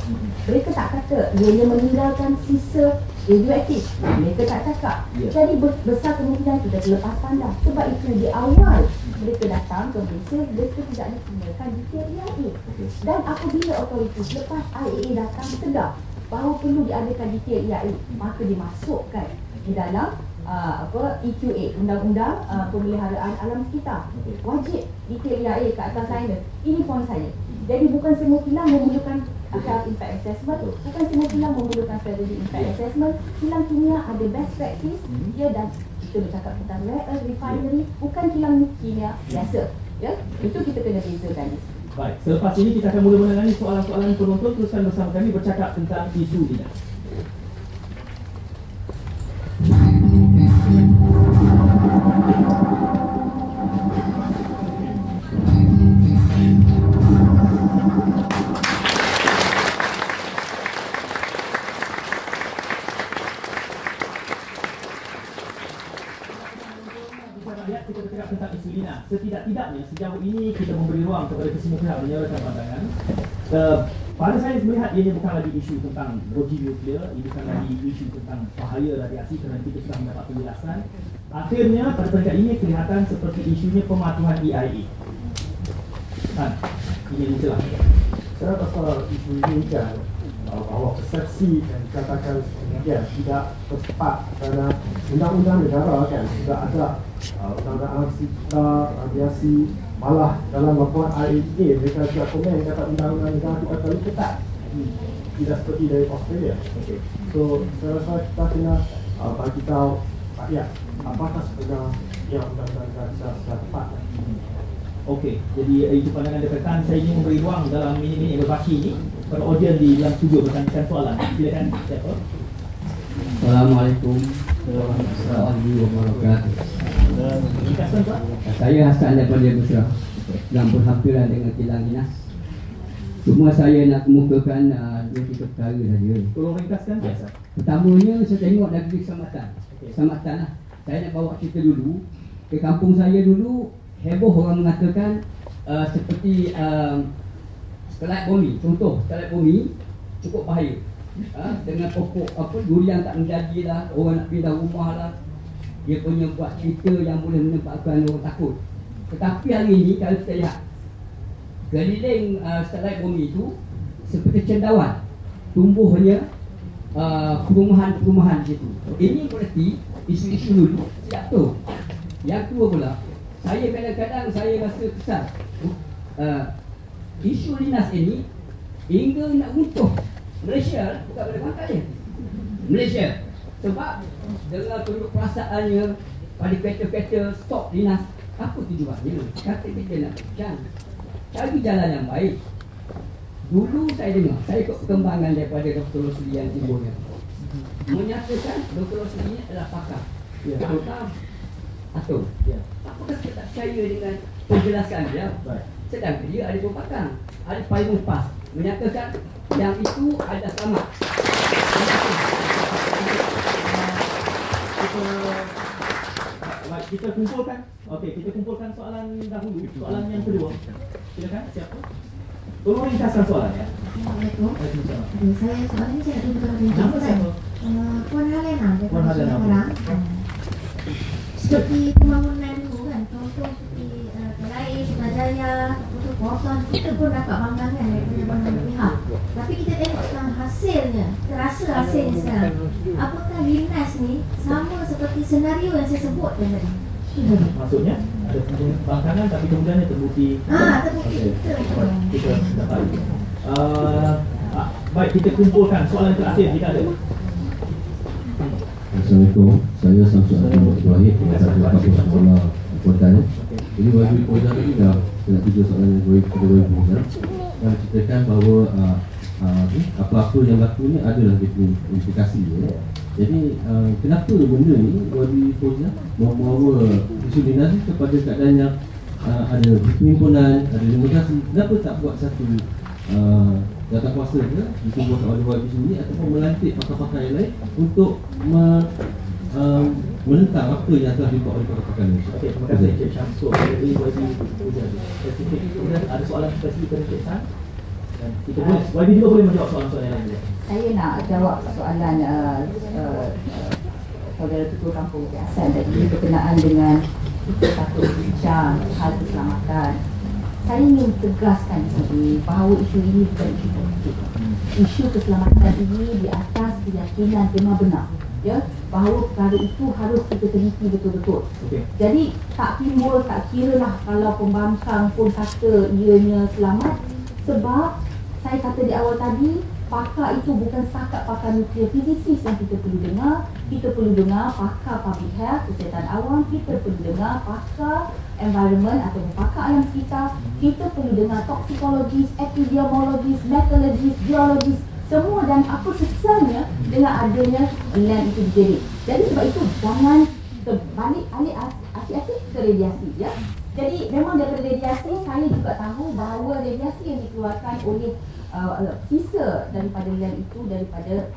Mereka tak kata ianya meninggalkan sisa radioaktif. Mereka tak cakap. Jadi besar kemungkinan kita terlepas pandang. Sebab itu di awal mereka datang ke Malaysia, mereka tidak digunakan detail IAA. Dan apabila otoritis lepas IAA datang sedar bahawa perlu diadakan detail IAA, maka dimasukkan di dalam EQA, Undang-Undang Pemeliharaan Alam Sekitar. Wajib detail IAA ke atas liner. Ini poin saya. Jadi bukan semua kilang memerlukan health impact assessment, bukan semua kilang memerlukan strategic impact assessment. Kilang kimia ada best practice, ya, dan kita bercakap tentang rare earth refinery, bukan kilang kimia biasa. Ya, itu kita kena bezakan. Baik, selepas ini kita akan mula menangani soalan-soalan penonton. Teruskan bersama kami bercakap tentang isu dinas. Kita bercakap tentang isu dinas. Setidak-tidaknya sejauh ini kita memberi ruang kepada kesemua pihak menyuarakan pandangan. Pada saya melihat ianya bukan lagi isu tentang boji nuklear, ini bukan lagi isu tentang bahaya radiasi kerana kita sudah mendapat penjelasan. Akhirnya pada peringkat ini kelihatan seperti isunya pematuhan EIA. Ini jelas. Saya rasa isu ini kan bahawa persepsi yang dikatakan demikian tidak tepat kerana undang-undang negara kan sudah ada undang-undang alam sekitar, radiasi, malah dalam laporan IAEA mereka juga komen kata undang-undang negara itu terlalu ketat, tidak seperti dari Australia. So saya rasa kita kena bagi tahu rakyat apakah sebenarnya yang undang-undang negara sudah tepat. Okey, jadi itu pandangan dekan. Saya ingin memberi ruang dalam minit-minit yang berbaki ini kepada audiens di dalam studio bertanyakan soalan. Silakan siapa? Assalamualaikum warahmatullahi wabarakatuh. Ringkaskan Tuan. Saya Hasan daripada Mesra dan berhampiran dengan Kilang Dinas. Cuma saya nak kemukakan 2-3 perkara saja. Tolong ringkaskan biasa. Pertamanya saya tengok negeri Keselamatan. Keselamatan lah. Saya nak bawa cerita dulu. Ke kampung saya dulu heboh orang mengatakan seperti satelit bumi. Contoh satelit bumi cukup bahaya. Dengan pokok durian tak menjadi lah, orang nak pindah rumah lah. Dia punya buat cerita yang boleh menyebabkan orang takut. Tetapi hari ini kalau kita lihat keliling satelit bumi itu seperti cendawan, tumbuhnya perumahan-perumahan di situ. Ini berarti isu-isu dulu tidak tahu. Yang kedua pula, saya kadang-kadang saya rasa kesal. Isu dinas ini hingga nak runtuh Malaysia, bukan pada pangkatnya Malaysia. Sebab dengan penduduk perasaannya pada kereta-kereta stop dinas, apa tujuannya? Kata kita nak cari jalan yang baik. Dulu saya dengar, saya ikut perkembangan daripada Dr. Rosli yang timurnya menyatakan Dr. Rosli ini adalah pakar atau apakah kita tak percaya dengan penjelasan dia? Sedangkan dia ada dua pakar, ada payung pas menyatakan yang itu ada selamat. Kita kumpulkan. Okey, kita kumpulkan soalan dahulu. Soalan yang kedua. Silakan siapa? Tolong ringkaskan soalan ya. Assalamualaikum. Saya soalan saya nak tunjukkan Nama siapa? Puan Helena Puan daripada Helena. Seperti pembangunan dulu kan, contoh seperti Kelai, Putrajaya, Putra Kuantan, kita pun dapat banggakan daripada banyak pihak. Tapi kita tengok sekarang hasilnya, terasa hasilnya sekarang. Apakah dinas ni sama seperti senario yang saya sebutkan tadi? Maksudnya ada bangkangan tapi kemudian terbukti. Terbukti. Kita dapat. Baik, kita kumpulkan soalan terakhir kita ada. Assalamualaikum, saya Samsul Abdul Wahid dari Kampus Sekolah Kuantan. Jadi bagi Kuantan ini dah nak tujuh soalan yang boleh dan menceritakan bahawa apa-apa yang berlaku ni adalah implikasi ya. Jadi kenapa benda ni bagi Fauzan membawa isu dinas kepada keadaan yang ada perhimpunan, ada demokrasi, kenapa tak buat satu jawatan kuasa ke ditubuh oleh YB sendiri ataupun melantik pakar-pakar yang lain untuk menentang apa yang telah dibuat oleh pakar-pakar ini. Okey, terima kasih Encik Syamsul. Jadi YB kemudian ada soalan spesifik kepada Encik San. Dan kita boleh, YB juga boleh menjawab soalan-soalan yang lain juga. Saya nak jawab soalan saudara Ketua Kampung Encik Hassan tadi berkenaan dengan satu bincang hal keselamatan. Saya ingin tegaskan sendiri bahawa isu ini bukan isu politik. Isu keselamatan ini di atas keyakinan memang benar, ya, bahawa perkara itu harus kita teliti betul-betul. Jadi tak timbul, tak kira lah kalau pembangkang pun kata ianya selamat. Sebab saya kata di awal tadi, pakar itu bukan setakat pakar nuklear fizisis yang kita perlu dengar. Kita perlu dengar pakar public health, kesihatan awam. Kita perlu dengar pakar environment atau pakar alam sekitar. Kita perlu dengar toksikologis, epidemiologis, metodologis, biologis, semua, dan apa kesannya dengan adanya land itu dijerit. Jadi sebab itu jangan terbalik alih asyik-asyik ke radiasi, ya. Jadi memang daripada radiasi, saya juga tahu bahawa radiasi yang dikeluarkan oleh sisa daripada land itu daripada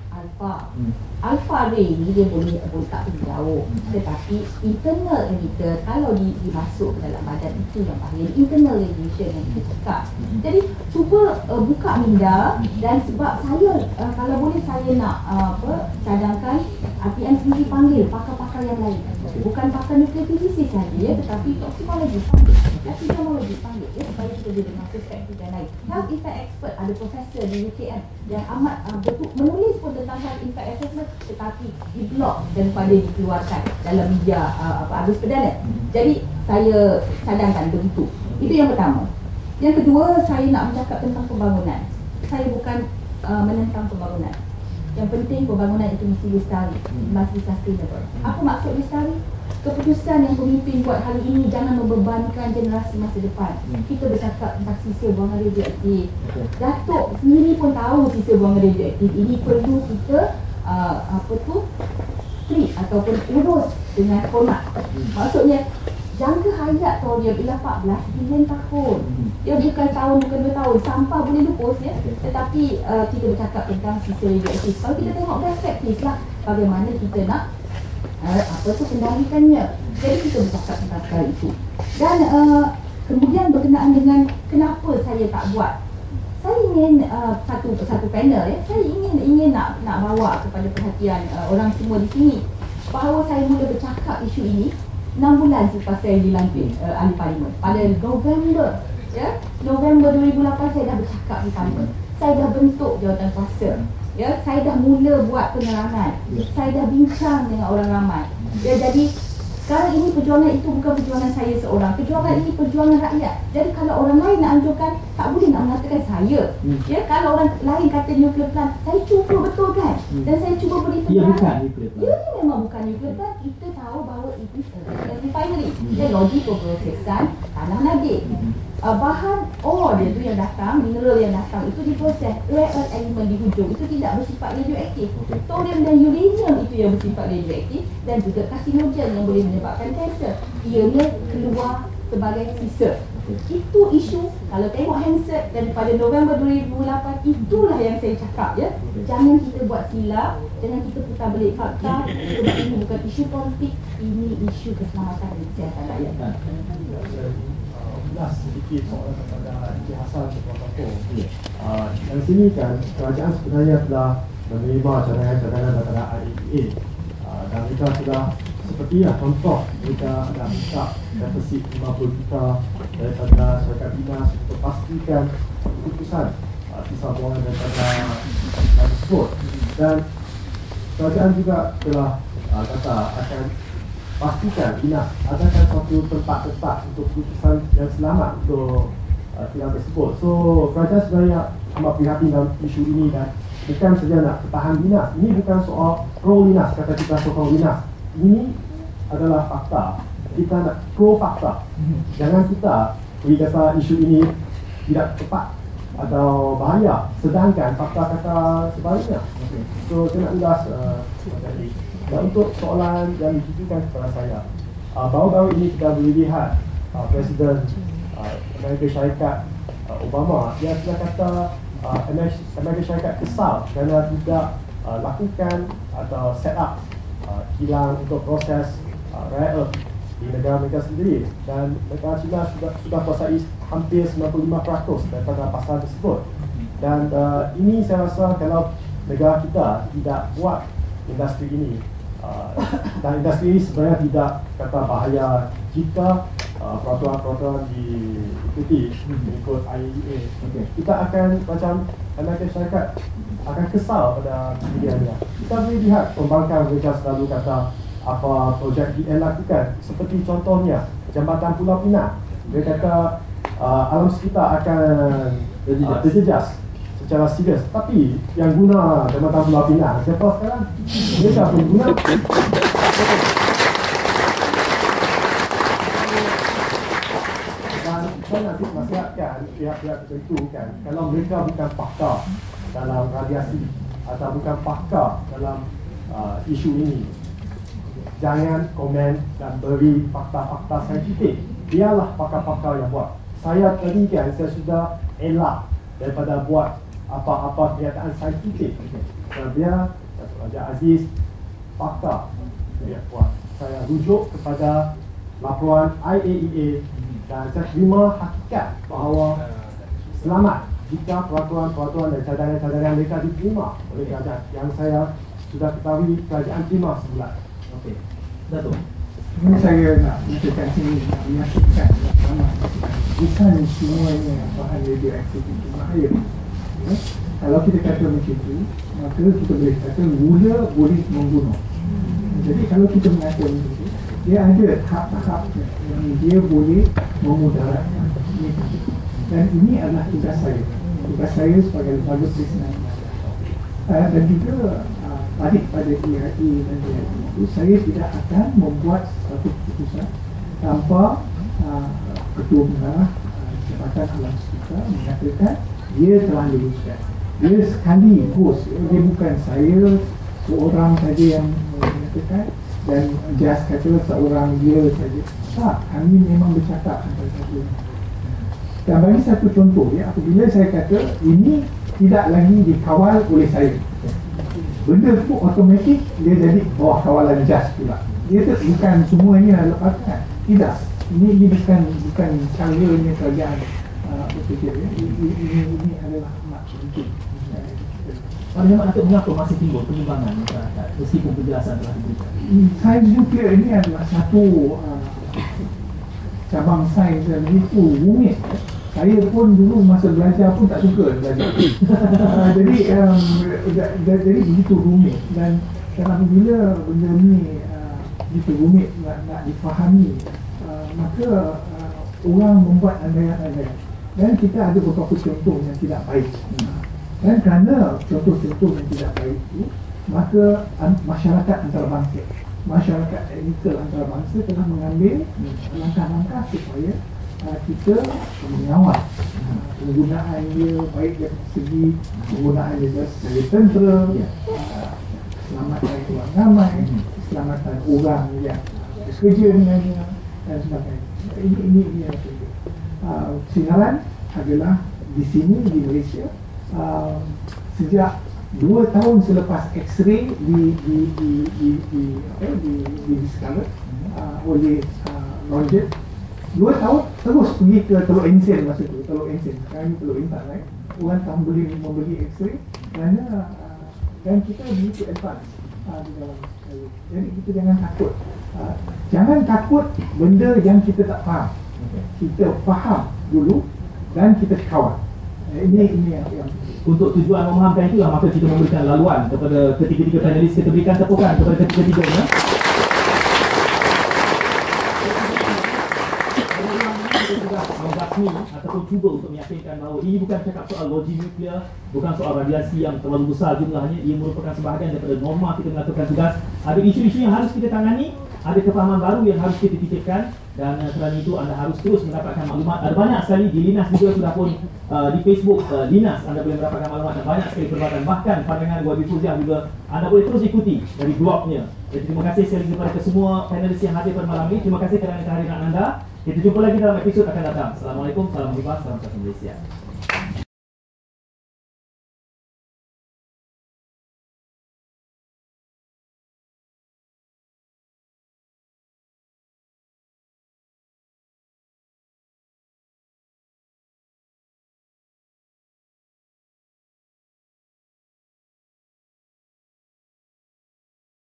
alpha ray ni dia boleh tak pergi jauh, tetapi internal emitter kalau dimasuk ke dalam badan itu yang bahaya, internal radiation yang kita cakap. Jadi cuba buka minda, dan sebab saya kalau boleh saya nak cadangkan RTM sendiri panggil pakar-pakar yang lain, bukan pakar nuklear fizisis saja, ya, tetapi toksikologis panggil, epidemiologis panggil, ya, supaya kita boleh dengar perspektif yang lain. Health effect expert, ada profesor di UKM yang amat menulis pun tentang health impact assessment, tetapi di blog daripada dikeluarkan dalam media arus perdana. Jadi saya cadangkan begitu. Itu yang pertama. Yang kedua, saya nak bercakap tentang pembangunan. Saya bukan menentang pembangunan. Yang penting pembangunan itu mesti lestari, mesti sustainable. Apa maksud lestari? Keputusan yang pemimpin buat hari ini jangan membebankan generasi masa depan. Kita bercakap tentang sisa buangan radioaktif. Datuk sendiri pun tahu sisa buangan radioaktif ini perlu kita treat ataupun urus dengan hormat. Maksudnya jangka hayat thorium ialah 14 bilion tahun. Dia bukan tahun, bukan 2 tahun. Sampah boleh lupus ya. Tetapi kita bercakap tentang sisa radioaktif. Kalau kita tengok perspektif lah bagaimana kita nak kendalikannya. Jadi kita bercakap tentang perkara itu. Dan kemudian berkenaan dengan kenapa saya tak buat. Saya ingin satu panel ya. Saya ingin nak bawa kepada perhatian orang semua di sini bahawa saya mula bercakap isu ini 6 bulan selepas saya dilantik ahli parlimen. Pada November ya, November 2008 saya dah bercakap di parlimen. Saya dah bentuk jawatan kuasa. Ya, saya dah mula buat penerangan. Saya dah bincang dengan orang ramai. Ya, jadi sekarang ini perjuangan itu bukan perjuangan saya seorang. Perjuangan ini perjuangan rakyat. Jadi kalau orang lain nak anjurkan, tak boleh nak mengatakan saya. Ya, kalau orang lain kata nuclear plant, saya cuba betulkan. Dan saya cuba beri penerangan. Ia bukan nuclear plant. Ia ni memang bukan nuclear plant. Kita tahu bahawa it is a refinery. Dan logik pemprosesan tanah nadik. Bahan ore dia tu yang datang, mineral yang datang itu diproses. Rare earth element di hujung itu tidak bersifat radioaktif. Thorium dan uranium itu yang bersifat radioaktif dan juga karsinogen yang boleh menyebabkan kanser. Ianya keluar sebagai sisa. Itu isu. Kalau tengok handset daripada November 2008, itulah yang saya cakap ya. Jangan kita buat silap, jangan kita putar balik fakta. Sebab ini bukan isu politik, ini isu keselamatan dan kesihatan rakyat. Sedikit soalan kepada Encik Hassan Ketua Kapur. Dari sini kan kerajaan sebenarnya telah menerima cadangan-cadangan daripada IAEA dan mereka sudah sepertilah contoh mereka ada minta defisit 50 juta daripada syarikat dinas untuk pastikan keputusan sisa buangan daripada tersebut, dan kerajaan juga telah kata akan pastikan dinas adakan suatu tempat untuk keputusan yang selamat untuk kilang tersebut. So kerajaan sebenarnya amat prihatin dalam isu ini dan bukan saja nak pertahan dinas. Ini bukan soal pro dinas, kata kita sokong dinas. Ini adalah fakta. Kita nak pro fakta. Jangan kita beri kata isu ini tidak tepat atau bahaya, sedangkan fakta kata sebaliknya. So saya nak ulas dan untuk soalan yang ditujukan kepada saya, baru-baru ini kita boleh lihat Presiden Amerika Syarikat Obama, dia sudah kata Amerika Syarikat kesal kerana tidak lakukan atau set up kilang untuk proses rare earth di negara mereka sendiri, dan negara China sudah kuasai hampir 95% daripada pasar tersebut. Dan ini saya rasa kalau negara kita tidak buat industri ini, dan industri ini sebenarnya tidak kata bahaya jika peraturan-peraturan diikuti mengikut IAEA. Kita akan macam Amerika Syarikat akan kesal pada dirinya. Kita boleh lihat pembangkang mereka selalu kata apa projek DN lakukan, seperti contohnya Jambatan Pulau Pinang. Dia kata alam sekitar akan terjejas secara serius, tapi yang guna Jambatan Pulau Pinang siapa sekarang? Mereka pun guna. Dan saya nanti nasihatkan pihak-pihak tertentu kan, kalau mereka bukan pakar dalam radiasi atau bukan pakar dalam isu ini, jangan komen dan beri fakta-fakta saintifik. Biarlah pakar-pakar yang buat. Saya tadi kan, saya sudah elak daripada buat apa-apa pernyataan saintifik. Biar Datuk Raja Aziz fakta dia buat. Saya rujuk kepada laporan IAEA dan saya terima hakikat bahawa selamat jika peraturan-peraturan dan cadangan-cadangan mereka diterima oleh kerajaan, yang saya sudah ketahui kerajaan terima semula. Okey, Datuk. Ini saya nak ceritakan sini, nak menyaksikan bukan semuanya bahan radioaktif itu bahaya. Ya? Kalau kita kata macam itu, maka kita boleh kata gula boleh membunuh. Jadi kalau kita mengatakan itu, dia ada tahap-tahapnya yang dia boleh memudaratkan. Dan ini adalah tugas saya. Tugas saya sebagai lembaga perisinan. dan juga balik pada EIA dan EIA itu, saya tidak akan membuat satu keputusan tanpa Ketua Pengarah Jabatan Alam Sekitar mengatakan dia telah luluskan. Dia sekaligus, dia bukan saya seorang saja yang mengatakan dan just kata seorang dia saja. Tak, kami memang bercakap antara satu. Dan bagi satu contoh ya, apabila saya kata ini tidak lagi dikawal oleh saya, benda tu automatik dia jadi bawah kawalan JAS pula. Dia tu bukan semuanya lepaskan. Tidak. Ini bukan caranya kerajaan berfikir ya. Ini adalah amat penting. Parlimen Datuk mengapa masih timbul penyimpangan masyarakat meskipun penjelasan telah diberikan? Sains nuklear ini adalah satu cabang sains yang begitu rumit. Saya pun dulu masa belajar pun tak suka belajar. Jadi begitu rumit dan apabila benda ni begitu rumit nak difahami, maka orang membuat andaian-andaian dan kita ada beberapa contoh yang tidak baik. Dan kerana contoh-contoh yang tidak baik itu, maka masyarakat antarabangsa, masyarakat etnikal antarabangsa telah mengambil langkah-langkah supaya kita mengawal penggunaan dia, baik dari segi penggunaan dia sebagai tentera, keselamatan orang ramai, keselamatan orang yang bekerja dengannya dan sebagainya. Ini yang penting. Sinaran adalah di sini di Malaysia sejak 2 tahun selepas X-ray discover oleh Roger. 2 tahun terus pergi ke Teluk Ensign masa tu, Teluk Ensign. Sekarang ni Teluk Intan, right? Orang tak boleh membeli X-ray kerana dan kita begitu advance di dalam sekali. Jadi kita jangan takut. Jangan takut benda yang kita tak faham. Kita faham dulu dan kita kawal. Ini yang untuk tujuan memahamkan itulah maka kita memberikan laluan kepada ketiga-tiga panelis. Kita berikan tepukan kepada ketiga-tiganya. Kita sudah membasmi ataupun cuba untuk meyakinkan bahawa ini bukan cakap soal logi nuklear, bukan soal radiasi yang terlalu besar jumlahnya. Ia merupakan sebahagian daripada norma kita melakukan tugas. Ada isu-isu yang harus kita tangani, ada kefahaman baru yang harus kita titipkan, dan kerana itu anda harus terus mendapatkan maklumat. Ada banyak sekali di Linas juga sudah pun di Facebook Linas anda boleh mendapatkan maklumat dan banyak sekali perbuatan. Bahkan pandangan Wabi Fuziah juga anda boleh terus ikuti dari blognya. Jadi terima kasih sekali lagi kepada semua panelis yang hadir pada malam ini. Terima kasih kerana kehadiran anda. Kita jumpa lagi dalam episod akan datang. Assalamualaikum, salam hibah, salam satu Malaysia.